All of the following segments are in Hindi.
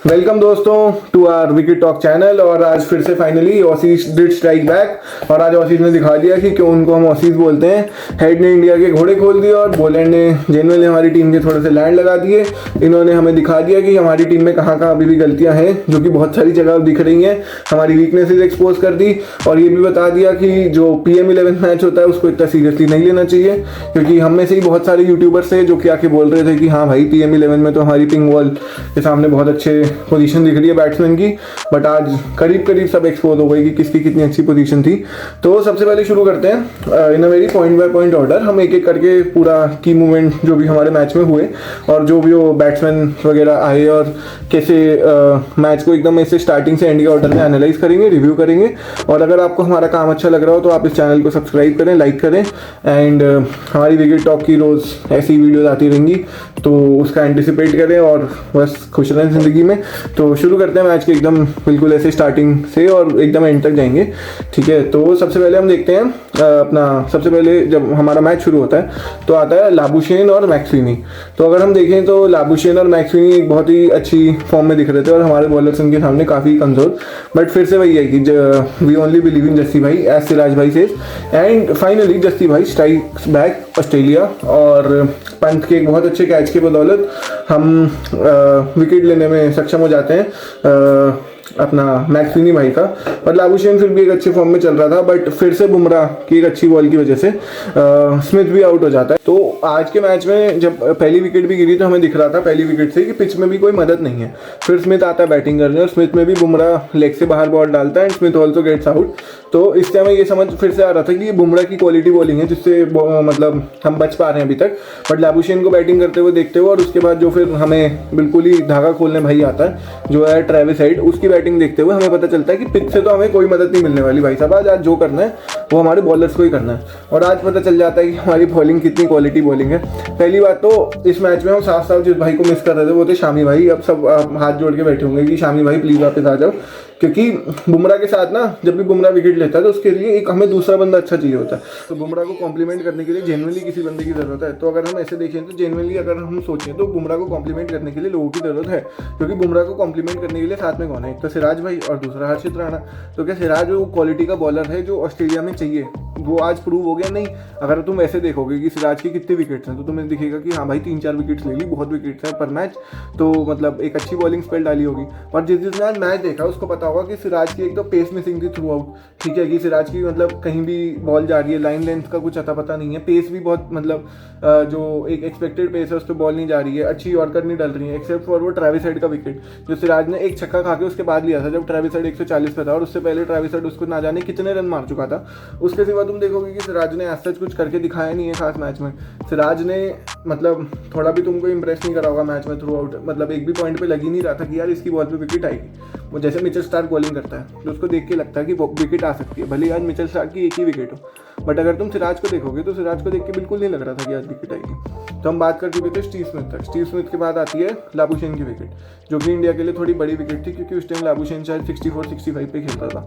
वेलकम दोस्तों to our wicket talk channel. और आज फिर से finally Aussies did strike back और आज ऑसीज ने दिखा दिया कि क्यों उनको हम ऑसीज बोलते हैं। हेड ने इंडिया के घोड़े खोल दिए और बॉलर ने जेनुअली हमारी टीम के थोड़े से लैंड लगा दिए। इन्होंने हमें दिखा दिया कि हमारी टीम में कहाँ कहाँ अभी भी गलतियाँ हैं, जो कि बहुत सारी जगह दिख रही हैं। हमारी वीकनेसेस एक्सपोज कर दी और ये भी बता दिया कि जो PM11 मैच होता है उसको इतना सीरियसली नहीं लेना चाहिए, क्योंकि हम में से ही बहुत सारे यूट्यूबर्स थे जो कि आके बोल रहे थे कि हाँ भाई PM11 में तो हमारी पिंक बॉल के सामने बहुत अच्छे पोजीशन दिख रही है बैट्समैन की। बट आज करीब करीब सब एक्सपोज हो गई कि किसकी कितनी अच्छी पोजीशन थी। तो सबसे पहले शुरू करते हैं in a very point by point order. हम एक एक करके पूरा की मूवमेंट जो भी हमारे मैच में हुए और जो भी वो बैट्समैन वगैरह आए और कैसे मैच को एकदम ऐसे स्टार्टिंग से एंड के ऑर्डर में एनालाइज करेंगे, रिव्यू करेंगे। और अगर आपको हमारा काम अच्छा लग रहा हो तो आप इस चैनल को सब्सक्राइब करें, लाइक करें एंड हमारी विकेट टॉक की रोज़ ऐसी वीडियोज आती रहेंगी तो उसका एंटिसिपेट करें और बस खुश रहें ज़िंदगी में। तो शुरू करते हैं मैच के एकदम बिल्कुल ऐसे स्टार्टिंग से और एकदम एंड तक जाएंगे। ठीक है, तो सबसे पहले हम देखते हैं अपना सबसे पहले जब हमारा मैच शुरू होता है तो आता है लाबुशेन और मैक्सवेनी। तो अगर हम देखें तो लाबुशेन और मैक्सवेनी एक बहुत ही अच्छी फॉर्म में दिख रहे थे और हमारे बॉलर्स उनके सामने काफ़ी कमज़ोर। बट फिर से वही है कि we only believe in Jassi भाई एज सिराज भाई सेज। एंड फाइनली जस्सी भाई स्ट्राइक्स बैक ऑस्ट्रेलिया और पंत के एक बहुत अच्छे कैच के बदौलत हम विकेट लेने में सक्षम हो जाते हैं अपना मैक्सवेनी भाई का। और लाबुशेन फिर भी एक अच्छे फॉर्म में चल रहा था, बट फिर से बुमराह की एक अच्छी बॉल की वजह से स्मिथ भी आउट हो जाता है। तो आज के मैच में जब पहली विकेट भी गिरी तो हमें दिख रहा था पहली विकेट से कि पिच में भी कोई मदद नहीं है। फिर स्मिथ आता है बैटिंग करने और स्मिथ में भी बुमराह लेग से बाहर बॉल डालता है and Smith also gets out. तो इससे हमें ये समझ फिर से आ रहा था कि ये बुमराह की क्वालिटी बॉलिंग है जिससे मतलब हम बच पा रहे हैं अभी तक। बट लाबुशेन को बैटिंग करते हुए देखते हुए और उसके बाद जो फिर हमें बिल्कुल ही धागा खोलने भाई आता है जो है ट्रेविस हेड, उसकी बैटिंग देखते हुए हमें पता चलता है कि पिच से तो हमें कोई मदद नहीं मिलने वाली भाई साहब। आज जो करना है वो हमारे बॉलर्स को ही करना है। और आज पता चल जाता है कि हमारी बॉलिंग कितनी क्वालिटी बॉलिंग है। पहली बात तो इस मैच में हम साफ साफ जिस भाई को मिस कर रहे थे वो थे शामी भाई। अब सब हाथ जोड़ के बैठे होंगे कि शामी भाई प्लीज़ वापस आ जाओ, क्योंकि बुमराह के साथ ना जब भी बुमराह विकेट लेता है तो उसके लिए एक हमें दूसरा बंदा अच्छा चाहिए होता है। तो बुमराह को कॉम्प्लीमेंट करने के लिए जेन्युइनली किसी बंदे की ज़रूरत है। तो अगर हम ऐसे देखें तो जेन्युइनली अगर हम सोचें तो बुमराह को कॉम्प्लीमेंट करने के लिए लोगों की ज़रूरत है, क्योंकि बुमराह को कॉम्प्लीमेंट करने के लिए साथ में कौन है? एक तो सिराज भाई और दूसरा हर्षित राणा। तो क्या सिराज वो क्वालिटी का बॉलर है जो ऑस्ट्रेलिया में चाहिए? वो आज प्रूव हो गया नहीं। अगर तुम ऐसे देखोगे कि सिराज की कितनी विकेट्स हैं तो तुम्हें दिखेगा कि हाँ भाई 3-4 विकेट्स ले ली, बहुत विकेट्स हैं पर मैच, तो मतलब एक अच्छी बॉलिंग स्पेल डाली होगी। पर जिसने आज मैच देखा उसको पता होगा कि सिराज की एक तो पेस मिसिंग थी थ्रू आउट। ठीक है कि सिराज की मतलब कहीं भी बॉल जा रही है, लाइन लेंथ का कुछ अता पता नहीं है, पेस भी बहुत मतलब जो एक एक्सपेक्टेड पेस है उस पर बॉल नहीं जा रही है, अच्छी यॉर्कर नहीं डल रही है, एक्सेप्ट फॉर वो ट्रेविस हेड का विकेट जो सिराज ने एक छक्का खा के उसके बाद लिया था जब ट्रेविस हेड 140 पे था और उससे पहले ट्रेविस हेड उसको ना जाने कितने रन मार चुका था। उसके सिवा तुम देखोगे कि सिराज ने ऐसा कुछ करके दिखाया नहीं है खास मैच में। सिराज ने मतलब थोड़ा भी तुमको इंप्रेस नहीं करा होगा मैच में थ्रू आउट। मतलब एक भी पॉइंट पे लग ही नहीं रहा था कि यार इसकी बॉल पे विकेट आएगी। वो जैसे मिचेल स्टार्क बॉलिंग करता है तो उसको देख के लगता है कि विकेट आ सकती है, भले ही आज मिचेल स्टार्क की एक ही विकेट हो। बट अगर तुम सिराज को देखोगे तो सिराज को देख के बिल्कुल नहीं लग रहा था कि आज विकेट आएगी। तो हम बात कर चुके थे स्टीव स्मिथ तक। स्टीव स्मिथ के बाद आती है लाबुशेन की विकेट, जो कि इंडिया के लिए थोड़ी बड़ी विकेट थी क्योंकि उस टाइम लाबुशेन शायद 64-65 पे खेलता था।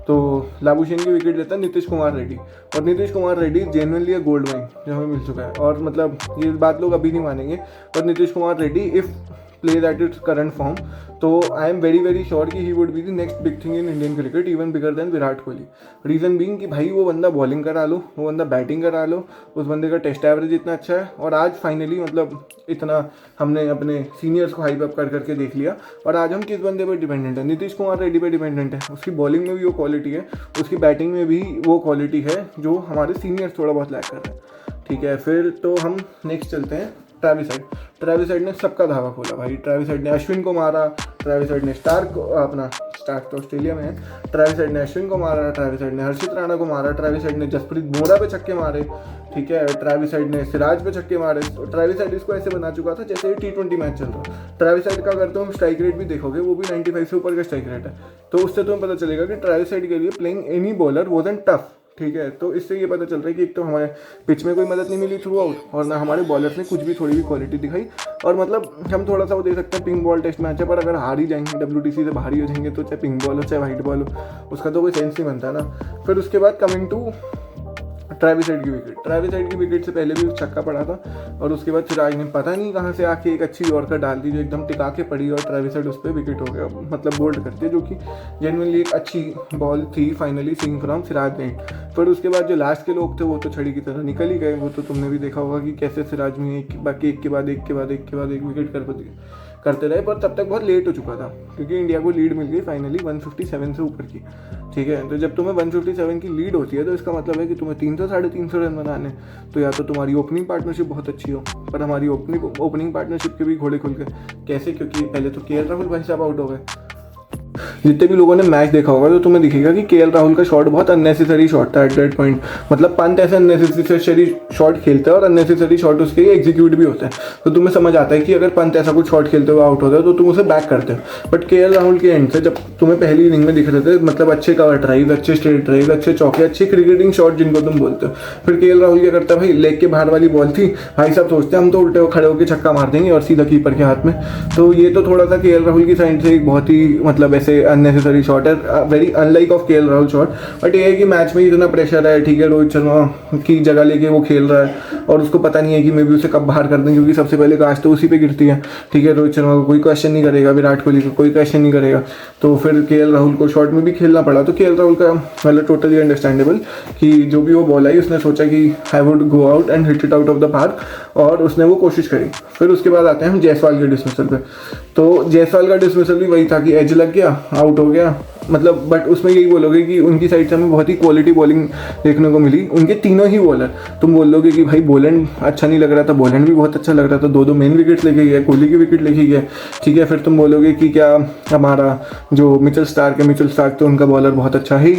तो लाबुशेन की विकेट लेता है नीतीश कुमार रेड्डी। और नीतीश कुमार रेड्डी जेन्युइनली एक गोल्ड माइन जो हमें मिल चुका है। और मतलब ये बात लोग अभी नहीं मानेंगे पर Nitish Kumar Reddy if plays at its current form, तो आई एम वेरी श्योर कि he would be the next big thing in Indian cricket, even bigger than Virat Kohli. Reason being कि भाई वो बंदा बॉलिंग करा लो, वो बंदा बैटिंग करा लो, उस बंदे का टेस्ट एवरेज इतना अच्छा है। और आज फाइनली मतलब इतना हमने अपने सीनियर्स को हाइप अप कर करके देख लिया। और आज हम किस बंदे पर डिपेंडेंट है? नीतीश कुमार रेड्डी पर डिपेंडेंट है। उसकी बॉलिंग में भी वो क्वालिटी है, उसकी बैटिंग में भी वो क्वालिटी है जो हमारे सीनियर्स थोड़ा बहुत लैक कर रहे हैं। ठीक है, फिर तो हम नेक्स्ट चलते हैं ट्रेविस हेड। ट्रेविस हेड ने सबका धावा खोला भाई। ट्रेविस हेड ने अश्विन को मारा, ट्रेविस हेड ने स्टार्क तो ऑस्ट्रेलिया में है, ट्रेविस हेड ने अश्विन को मारा, ट्रेविस हेड ने हर्षित राणा को मारा, ट्रेविस हेड ने जसप्रीत बुमराह पे छक्के मारे। ठीक है, ट्रेविस हेड ने सिराज पे छक्के मारे। तो ट्रेविस हेड इसको ऐसे बना चुका था जैसे T20 मैच चल रहा। ट्रेविस हेड का अगर तुम स्ट्राइक रेट भी देखोगे वो भी 95 से ऊपर का स्ट्राइक रेट है। तो उससे तुम्हें पता चलेगा कि ट्रेविस हेड के लिए playing any bowler wasn't tough. ठीक है, तो इससे ये पता चल रहा है कि एक तो हमारे पिच में कोई मदद नहीं मिली थ्रू आउट और ना हमारे बॉलर्स ने कुछ भी थोड़ी भी क्वालिटी दिखाई। और मतलब हम थोड़ा सा वो दे सकते हैं पिंक बॉल टेस्ट मैच है, पर अगर हार ही जाएंगे WTC से बाहर ही हो जाएंगे तो चाहे पिंक बॉल हो चाहे वाइट बॉल हो उसका तो कोई सेंस नहीं बनता ना। फिर उसके बाद कमिंग टू ट्रेविस हेड की विकेट से पहले भी छक्का पड़ा था और उसके बाद सिराज ने पता नहीं कहाँ से आके एक अच्छी यॉर्कर डाल दी जो एकदम टिका के पड़ी और ट्रेविस हेड उस पर विकेट हो गया, मतलब बोल्ड कर दिया, जो कि जेन्युइनली एक अच्छी बॉल थी फाइनली सीइंग फ्रॉम सिराज ने। पर उसके बाद जो लास्ट के लोग थे वो तो छड़ी की तरह निकल ही गए, वो तो तुमने भी देखा होगा कि कैसे सिराज में एक के बाद एक विकेट करते रहे, पर तब तक बहुत लेट हो चुका था क्योंकि इंडिया को लीड मिल गई फाइनली 157 से ऊपर की। ठीक है, तो जब तुम्हें 157 की लीड होती है तो इसका मतलब है कि तुम्हें 300 साढ़े 300 रन बनाने, तो या तो तुम्हारी ओपनिंग पार्टनरशिप बहुत अच्छी हो, पर हमारी ओपनिंग पार्टनरशिप के भी घोड़े खुल गए। कैसे? क्योंकि पहले तो केएल राहुल भाई साहब आउट हो गए। जितने भी लोगों ने मैच देखा होगा तो तुम्हें दिखेगा कि केएल राहुल का शॉट बहुत अननेसेसरी शॉट था एट दैट पॉइंट, मतलब पंत ऐसे अननेसेसरी शॉट खेलता है और अननेसेसरी शॉट उसके एग्जीक्यूट भी होता है, तो तुम्हें समझ आता है कि अगर पंत ऐसा कुछ शॉट खेलते हुए आउट होता है तो तुम उसे बैक करते हो। बट केएल राहुल के एंड से जब तुम्हें पहली इनिंग में दिख रहे थे मतलब अच्छे कवर ड्राइव, अच्छे स्ट्रेट ड्राइव, अच्छे चौके, अच्छे क्रिकेटिंग शॉट जिनको तुम बोलते हो, फिर केएल राहुल क्या करता है भाई, लेग के बाहर वाली बॉल थी, भाई साहब सोचते हैं हम तो उल्टे खड़े होकर छक्का मार देंगे और सीधा कीपर के हाथ में। तो ये तो थोड़ा सा केएल राहुल की साइड से एक बहुत ही मतलब ऐसे अननेसेसरी शॉट है, very unlike of KL Rahul shot. But ये है कि मैच में इतना प्रेशर है, ठीक है, रोहित शर्मा की जगह लेके वो खेल रहा है और उसको पता नहीं है कि मे भी उसे कब बाहर कर दें, क्योंकि सबसे पहले काश तो उसी पे गिरती है। ठीक है, रोहित शर्मा को कोई क्वेश्चन नहीं करेगा, विराट कोहली को कोई क्वेश्चन नहीं करेगा, तो फिर केएल राहुल को शॉट में भी खेलना पड़ा। तो केएल राहुल का मतलब टोटली अंडरस्टैंडेबल कि जो भी वो बॉल आई उसने सोचा कि I would go out and hit it out of the park और उसने वो कोशिश करी। फिर उसके बाद आते हैं हम जायसवाल के डिसमिसल पे। तो जायसवाल का डिसमिसल भी वही था कि एज लग गया, आउट हो गया, मतलब बट उसमें यही बोलोगे कि उनकी साइड से हमें बहुत ही क्वालिटी बॉलिंग देखने को मिली, उनके तीनों ही बॉलर। तुम बोलोगे कि भाई बोलैंड अच्छा नहीं लग रहा था, बोलैंड भी बहुत अच्छा लग रहा था, दो मेन विकेट लेके गया, कोहली की विकेट लेके गया। ठीक है, फिर तुम बोलोगे कि क्या हमारा जो मिचेल स्टार्क तो उनका बॉलर बहुत अच्छा ही,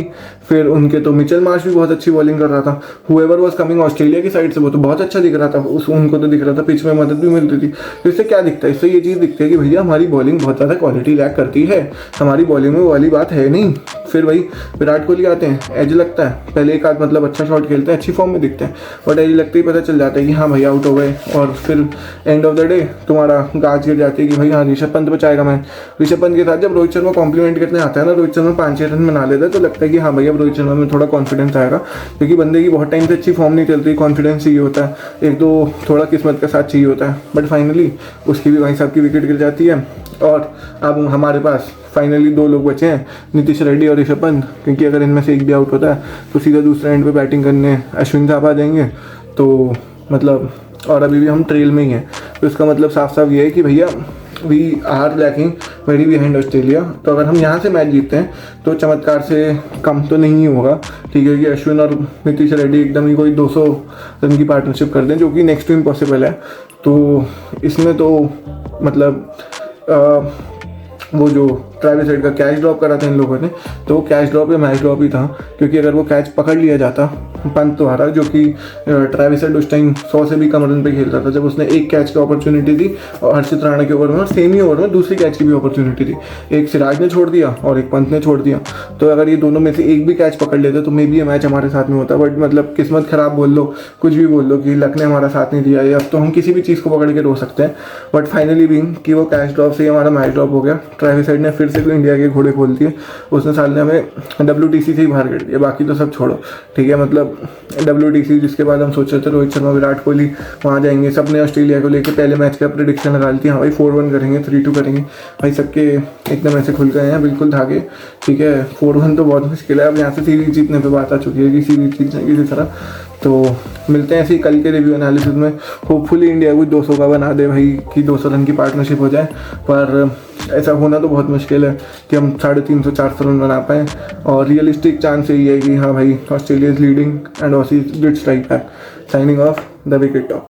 फिर उनके तो मिचेल मार्श भी बहुत अच्छी बॉलिंग कर रहा था। हुएवर वाज कमिंग ऑस्ट्रेलिया की साइड से वो तो बहुत अच्छा दिख रहा था, उनको तो दिख रहा था पिच में मदद भी मिलती थी। तो इससे क्या दिखता है? इससे ये चीज़ दिखती है कि भैया हमारी बॉलिंग बहुत ज़्यादा क्वालिटी लैक करती है, हमारी बॉलिंग में वो वाली बात है नहीं। फिर वही विराट कोहली आते हैं, एज लगता है, पहले एक आध मतलब अच्छा शॉट खेलते हैं, अच्छी फॉर्म में दिखते हैं, बट एज लगते ही पता चल जाता है कि हाँ भाई आउट हो गए, और फिर एंड ऑफ द डे तुम्हारा गाज गिर जाती है कि भाई हाँ ऋषभ पंत बचाएगा मैच। ऋषभ पंत के साथ जब रोहित शर्मा कॉम्प्लीमेंट करने आता है ना, रोहित शर्मा 5-6 रन बना लेता है, तो लगता है कि हाँ भाई अब रोहित शर्मा में थोड़ा कॉन्फिडेंस आएगा, क्योंकि बंदे की बहुत टाइम से अच्छी फॉर्म नहीं चलती, कॉन्फिडेंस चाहिए होता है, एक दो थोड़ा किस्मत का साथ चाहिए होता है। बट फाइनली उसकी भी भाई साहब की विकेट गिर जाती है और अब हमारे पास फाइनली दो लोग बचे हैं, नीतीश रेड्डी और ऋषभ पंत, क्योंकि अगर इनमें से एक भी आउट होता है तो सीधा दूसरे एंड पे बैटिंग करने अश्विन साहब आ जाएंगे। तो मतलब और अभी भी हम ट्रेल में ही हैं, तो इसका मतलब साफ साफ ये है कि भैया we are lacking very behind Australia. तो अगर हम यहाँ से मैच जीतते हैं तो चमत्कार से कम तो नहीं होगा, ठीक है, कि अश्विन और नीतीश रेड्डी एकदम ही कोई 200 रन की पार्टनरशिप कर दें, जो कि नेक्स्ट टू इम्पॉसिबल है। तो इसमें तो मतलब वो जो ट्रेविस हेड का कैच ड्रॉप करा था इन लोगों ने, तो वो कैच ड्रॉप या मैच ड्रॉप ही था, क्योंकि अगर वो कैच पकड़ लिया जाता पंत तो हारा, जो कि ट्रेविस हेड उस टाइम 100 से भी कम रन पे खेल रहा था जब उसने एक कैच की अपॉर्चुनिटी दी और हर्षित राणा के ओवर में, और सेम ही ओवर में दूसरी कैच की भी अपॉर्चुनिटी थी, एक सिराज ने छोड़ दिया और एक पंत ने छोड़ दिया। तो अगर ये दोनों में से एक भी कैच पकड़ लेते तो मे बी ये मैच हमारे साथ में होता। बट मतलब किस्मत खराब बोल लो, कुछ भी बोल लो, कि लक ने हमारा साथ नहीं दिया, या अब तो हम किसी भी चीज़ को पकड़ के रो सकते हैं। बट फाइनली भी कि वो कैच ड्रॉप से ही हमारा मैच ड्रॉप हो गया। ट्रेविस हेड ने फिर से इंडिया के घोड़े खोल दिए, उसने साल ने हमें WTC से ही बाहर कर दिया, बाकी तो सब छोड़ो, ठीक है। मतलब WTC जिसके बाद हम सोच रहे थे रोहित शर्मा विराट कोहली वहाँ जाएंगे, सबने ऑस्ट्रेलिया को लेकर पहले मैच का प्रेडिक्शन लगा ली थी, हाँ भाई 4-1 करेंगे, 3-2 करेंगे, भाई सबके एकदम ऐसे खुल गए हैं बिल्कुल धागे, ठीक है। 4-1 तो बहुत मुश्किल है, अब यहाँ से सीरीज जीतने पर बात आ चुकी है कि सीरीज जीतना किसी तरह। तो मिलते हैं ऐसे ही कल के रिव्यू एनालिसिस में, होपफुली इंडिया कुछ 200 का बना दे भाई, कि 200 रन की पार्टनरशिप हो जाए, पर ऐसा होना तो बहुत मुश्किल है कि हम 350-400 रन बना पाएँ। और रियलिस्टिक चांस यही है कि हाँ भाई Australia is leading and Aussie did strike back. Signing off the wicket top.